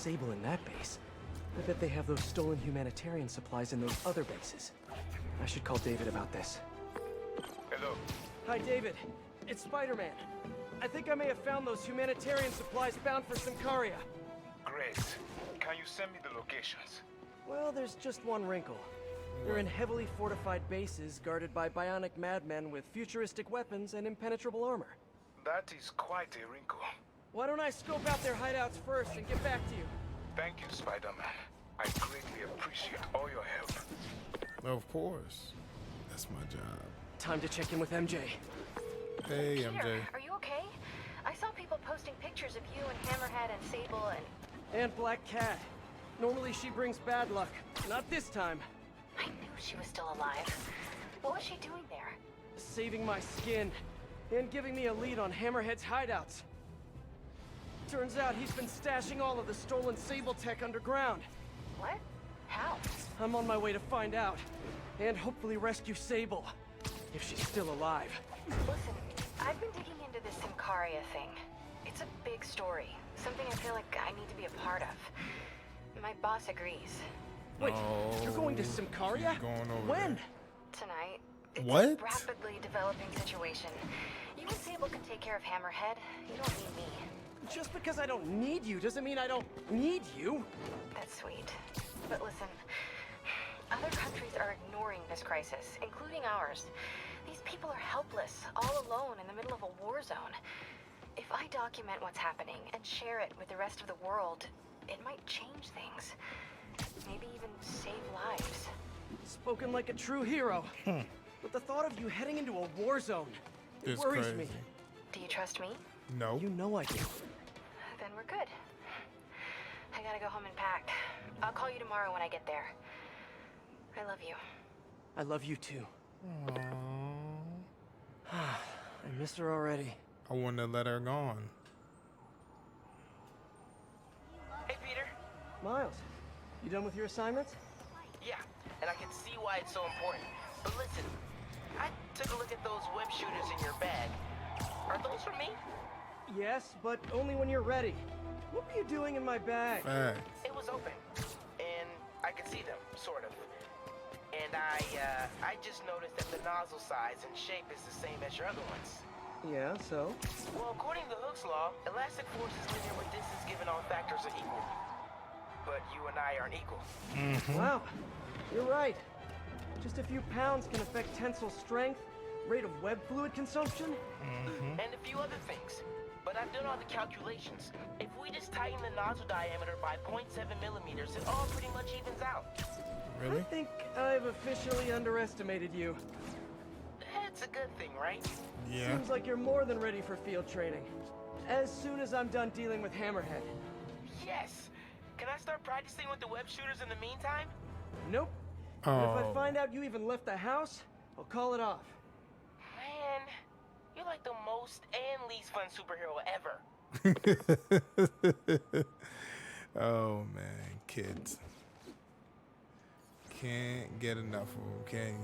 Sable in that base. I bet they have those stolen humanitarian supplies in those other bases. I should call David about this. Hello. Hi, David. It's Spider-Man. I think I may have found those humanitarian supplies bound for Symkaria. Great. Can you send me the locations? Well, there's just one wrinkle. They're in heavily fortified bases guarded by bionic madmen with futuristic weapons and impenetrable armor. That is quite a wrinkle. Why don't I scope out their hideouts first and get back to you? Thank you, Spider-Man. I greatly appreciate all your help. Of course. That's my job. Time to check in with MJ. Hey, Peter, MJ. are you okay? I saw people posting pictures of you and Hammerhead and Sable And Black Cat. Normally she brings bad luck. Not this time. I knew she was still alive. What was she doing there? Saving my skin. And giving me a lead on Hammerhead's hideouts. Turns out he's been stashing all of the stolen Sable tech underground. What? How? I'm on my way to find out. And hopefully rescue Sable. If she's still alive. Listen, I've been digging into this Symkaria thing. It's a big story. Something I feel like I need to be a part of. My boss agrees. Wait, you're going to Symkaria? she's going over When? there. Tonight. It's What? a rapidly developing situation. You and Sable can take care of Hammerhead. You don't need me. Just because I don't need you doesn't mean I don't need you. That's sweet. But listen, other countries are ignoring this crisis, including ours. These people are helpless, all alone in the middle of a war zone. If I document what's happening and share it with the rest of the world, it might change things. Maybe even save lives. Spoken like a true hero. But the thought of you heading into a war zone, it It's worries crazy. me. Do you trust me? No. You know I do. Then we're good. I gotta go home and pack. I'll call you tomorrow when I get there. I love you. I love you too. Aww. I miss her already. I wouldn't have let her go on. Hey, Peter. Miles, you done with your assignments? Yeah, and I can see why it's so important. But listen, I took a look at those web shooters in your bag. Are those for me? Yes, but only when you're ready. What were you doing in my bag? Facts. It was open, and I could see them, sort of. And I just noticed that the nozzle size and shape is the same as your other ones. Yeah, so? Well, according to Hooke's law, elastic force is linear with distance given all factors are equal. But you and I aren't equal. Wow, you're right. Just a few pounds can affect tensile strength, rate of web fluid consumption. And a few other things. But I've done all the calculations. If we just tighten the nozzle diameter by 0.7 millimeters, it all pretty much evens out. I Really? think I've officially underestimated you. That's a good thing, right? Yeah. Seems like you're more than ready for field training. As soon as I'm done dealing with Hammerhead. Yes! Can I start practicing with the web shooters in the meantime? Nope. And if I Oh. find out you even left the house, I'll call it off. Man, you're like the most and least fun superhero ever. Oh man, kids. Can't get enough of them, can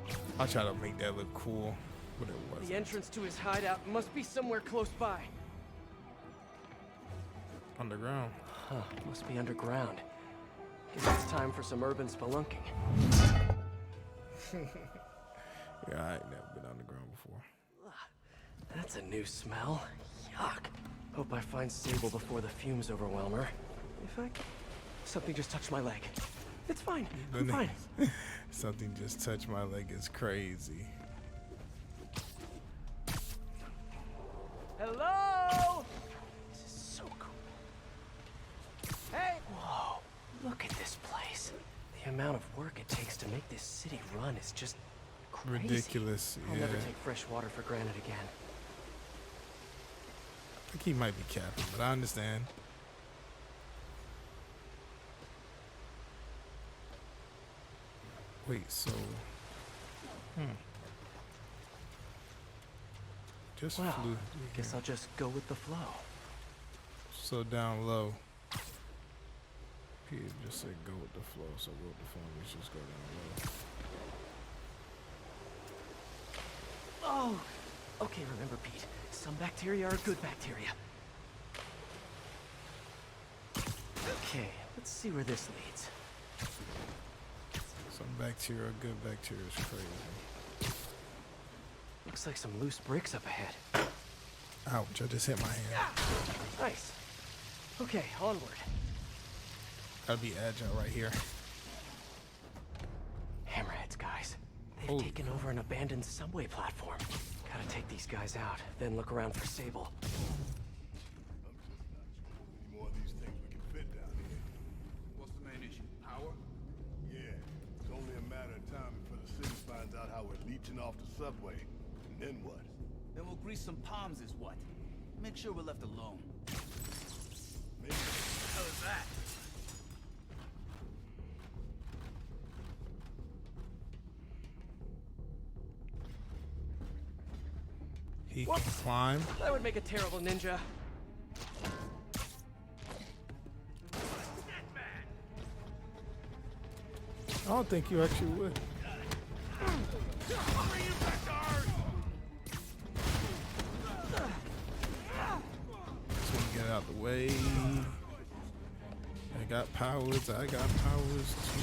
you? I'll try to make that look cool, but it wasn't. The entrance to his hideout must be somewhere close by. Underground. Huh, must be underground. Guess it's time for some urban spelunking. Yeah, I ain't never been underground before. That's a new smell. Yuck. Hope I find Sable before the fumes overwhelm her. If I... Something just touched my leg. It's fine. I'm fine. Something just touched my leg is crazy. Hello? This is so cool. Hey! Whoa, look at this place. The amount of work it takes to make this city run is just crazy. Ridiculous, I'll yeah. never take fresh water for granted again. I think he might be capping, but I understand. Wait, so... Just Well, flew. guess I'll just go with the flow. So down low. He just said go with the flow, so go with the flow. Let's just go down low. Oh! Okay, remember, Pete. Some bacteria are good bacteria. Okay, let's see where this leads. Some bacteria, good bacteria is crazy. Looks like some loose bricks up ahead. Ouch, I just hit my hand. Nice. Okay, onward. Gotta be agile right here. Hammerheads, guys. They've Holy taken over an abandoned subway platform. Gotta take these guys out, then look around for Sable. Any more of these things we can fit down here? What's the main issue? Power? Yeah, it's only a matter of time before the city finds out how we're leeching off the subway. And then what? Then we'll grease some palms is what? Make sure we're left alone. Maybe. What the hell is that? He can climb. That would make a terrible ninja. I don't think you actually would. So we get out the way. I got powers. I got powers too.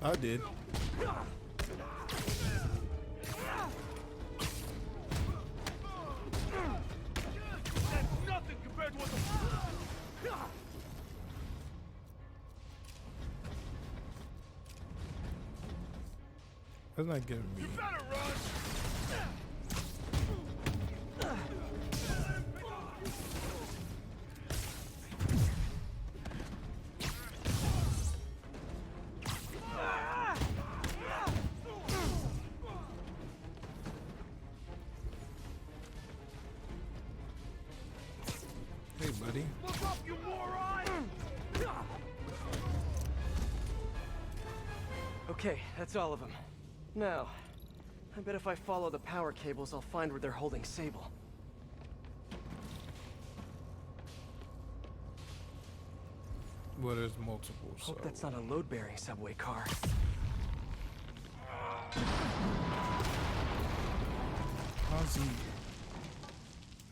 I did. Nothing compared to what the... That's not giving me. Better run! Hey, buddy. Look up, you moron! Okay, that's all of them. Now, I bet if I follow the power cables, I'll find where they're holding Sable. Well, there's multiple. So. Hope that's not a load-bearing subway car. How's he?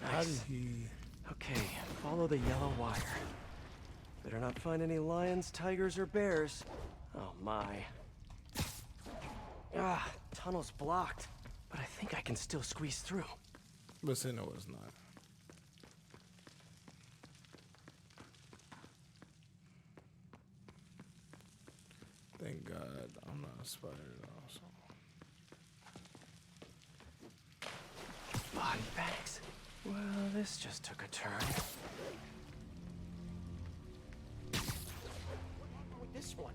How did Nice. he? Okay, follow the yellow wire. Better not find any lions, tigers, or bears. Oh my. Ah, tunnel's blocked. But I think I can still squeeze through. Listen, no, it's not. Thank God I'm not a spider also. Body bags. Well, this just took a turn. With this one?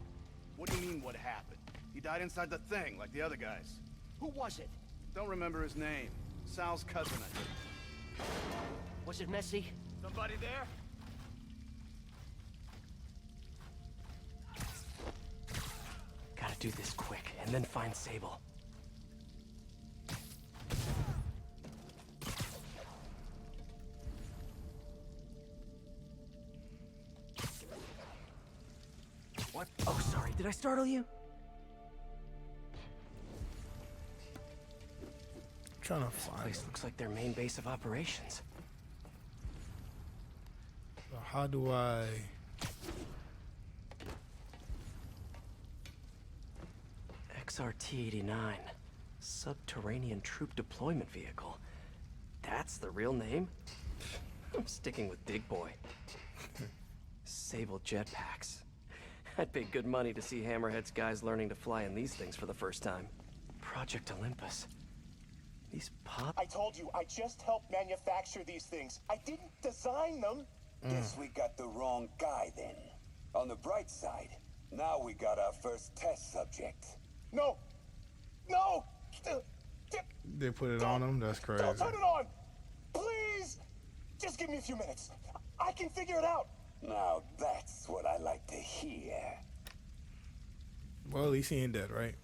What do you mean, what happened? He died inside the thing, like the other guys. Who was it? Don't remember his name. Sal's cousin, I think. Was it messy? Somebody there? Gotta do this quick, and then find Sable. What? Oh, sorry. Did I startle you? Trying to This find place him. looks like their main base of operations. So how do I? XRT-89. Subterranean Troop Deployment Vehicle. That's the real name? I'm sticking with Big Boy. Sable jetpacks. I'd pay good money to see Hammerhead's guys learning to fly in these things for the first time. Project Olympus. These pop... I told you, I just helped manufacture these things. I didn't design them. Guess we got the wrong guy then. On the bright side, now we got our first test subject. No! No! They put it on him. That's crazy. Don't turn it on! Please! Just give me a few minutes. I can figure it out. Now that's what I like to hear. Well, at least he ain't dead, right?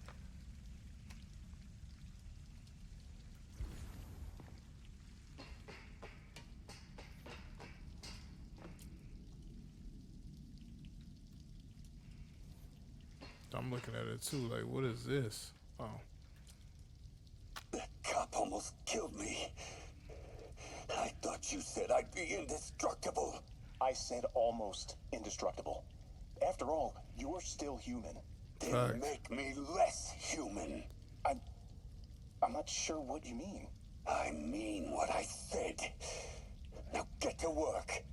I'm looking at it too, like, what is this? Oh. That cop almost killed me. I thought you said I'd be indestructible. I said almost indestructible. After all, you're still human. Then make me less human. I'm not sure what you mean. I mean what I said. Now get to work.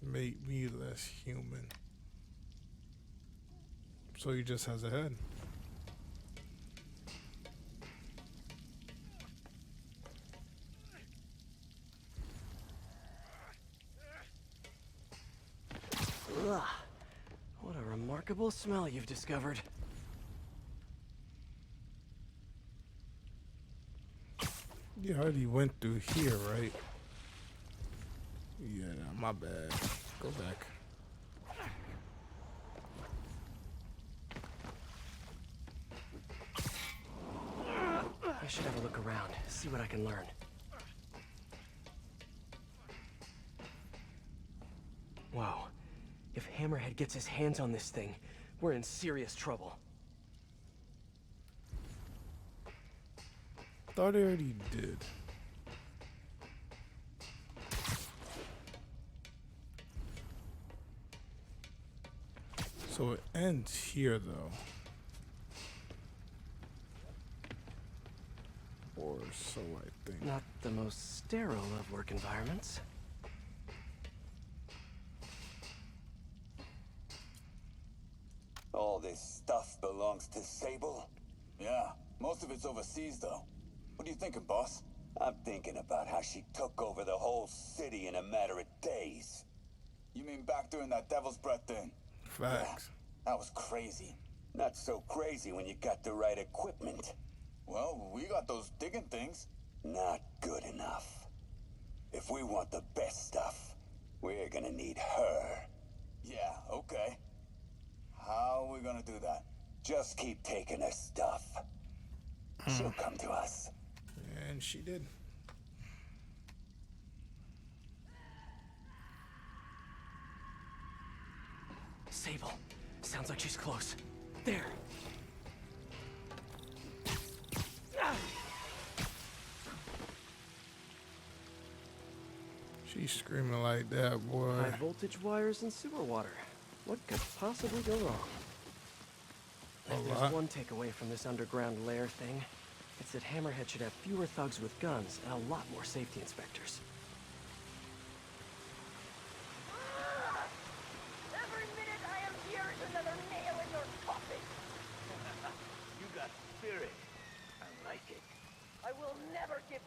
Make me less human. So he just has a head. Ugh. What a remarkable smell you've discovered. You already went through here, right? Yeah, my bad. Go back. I should have a look around, see what I can learn. Whoa. If Hammerhead gets his hands on this thing, we're in serious trouble. Thought I already did. So it ends here, though. Or so I think. Not the most sterile of work environments. All this stuff belongs to Sable? Yeah, most of it's overseas, though. What are you thinking, boss? I'm thinking about how she took over the whole city in a matter of days. You mean back during that Devil's Breath thing? Facts. Yeah, that was crazy. Not so crazy when you got the right equipment. Well, we got those digging things. Not good enough. If we want the best stuff, we're gonna need her. Yeah, okay. How are we gonna do that? Just keep taking her stuff. She'll come to us. And she did. Sable. Sounds like she's close. There. She's screaming like that, boy. High voltage wires and sewer water. What could possibly go wrong? If there's one takeaway from this underground lair thing, it's that Hammerhead should have fewer thugs with guns and a lot more safety inspectors. Every minute I am here is another nail in your coffin. You got spirit. I like it. I will never give.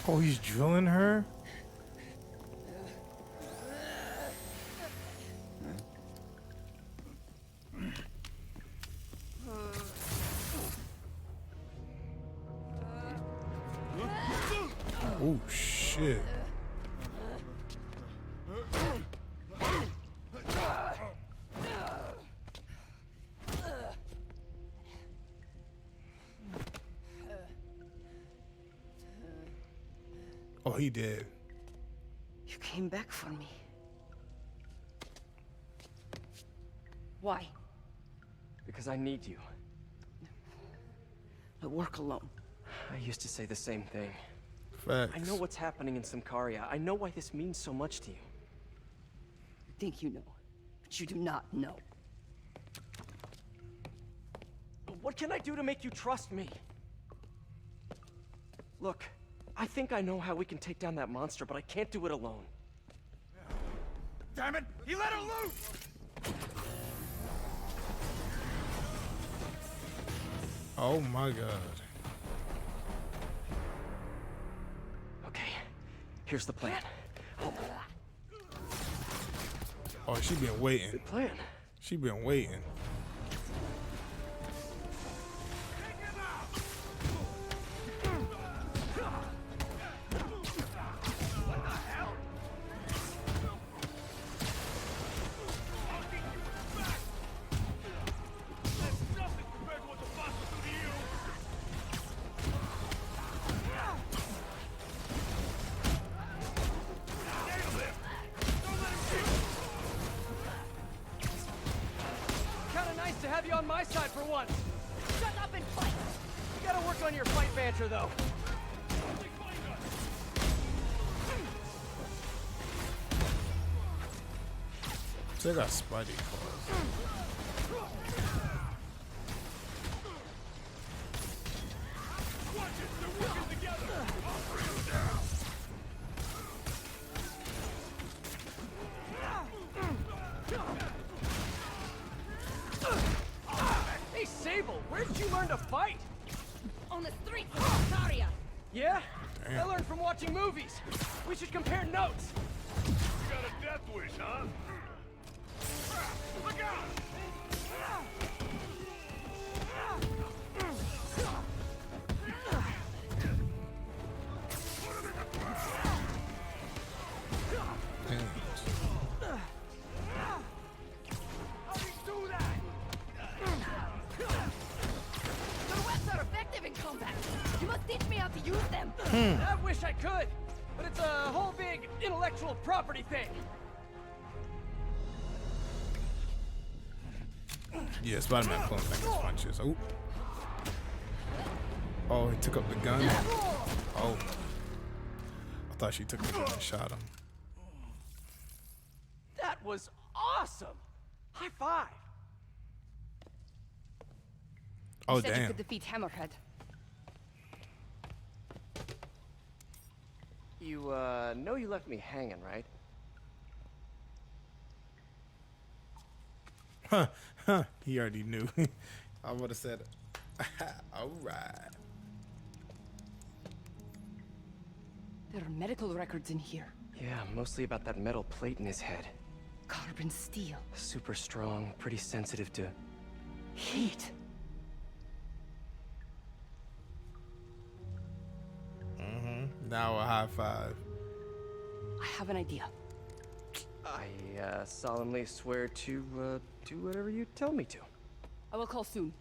Oh, he's drilling her? Oh, shit. Oh, he did. You came back for me. Why? Because I need you. I work alone. I used to say the same thing. Facts. I know what's happening in Symkaria. I know why this means so much to you. You think you know, but you do not know. What can I do to make you trust me? Look, I think I know how we can take down that monster, but I can't do it alone. Damn it! He let her loose! Oh my god. Okay, here's the plan. Oh, she been waiting. Good plan. She been waiting. on my side for once. Shut up and fight! You gotta work on your fight banter, though. So I got Spidey claws. Hey, Sable, where did you learn to fight? On the streets of Ontario! Yeah? Damn. I learned from watching movies. We should compare notes. You got a death wish, huh? Look out! How do you do that? Your webs are effective in combat! You must teach me how to use them! I wish I could, but it's a whole big intellectual property thing. Yeah, Spider-Man pulling back his punches. Oh. Oh, he took up the gun. Oh. I thought she took the gun and shot him. That was awesome. High five. Oh, You said you damn. could defeat Hammerhead. You, know you left me hanging, right? Huh, huh. He already knew. I would have said, all right. There are medical records in here. Yeah, mostly about that metal plate in his head. Carbon steel. Super strong, pretty sensitive to Heat. Now a high five. I have an idea. I, solemnly swear to, do whatever you tell me to. I will call soon.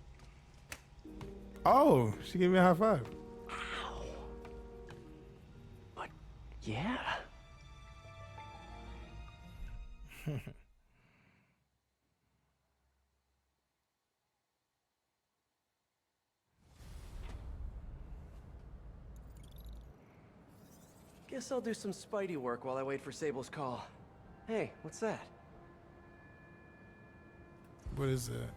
Oh, she gave me a high five. Ow. But, yeah. Guess I'll do some Spidey work while I wait for Sable's call. Hey, what's that? What is that?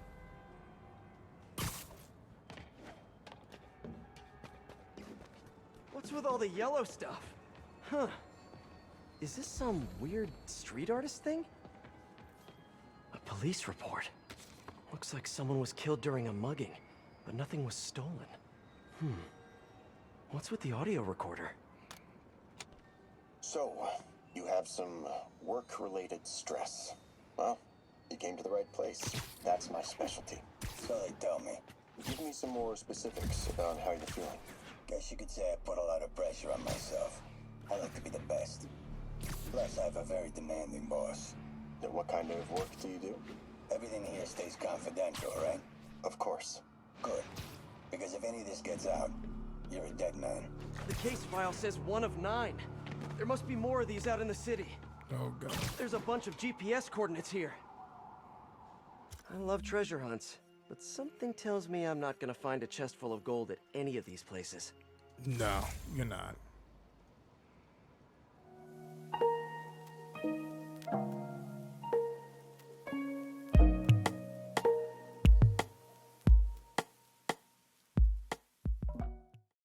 What's with all the yellow stuff? Huh. Is this some weird street artist thing? A police report. Looks like someone was killed during a mugging, but nothing was stolen. What's with the audio recorder? So, you have some work-related stress. Well, you came to the right place. That's my specialty. So they tell me. Give me some more specifics on how you're feeling. Guess you could say I put a lot of pressure on myself. I like to be the best. Plus, I have a very demanding boss. And what kind of work do you do? Everything here stays confidential, right? Of course. Good. Because if any of this gets out, you're a dead man. The case file says 1 of 9. There must be more of these out in the city. Oh, God. There's a bunch of GPS coordinates here. I love treasure hunts, but something tells me I'm not gonna find a chest full of gold at any of these places. No, you're not.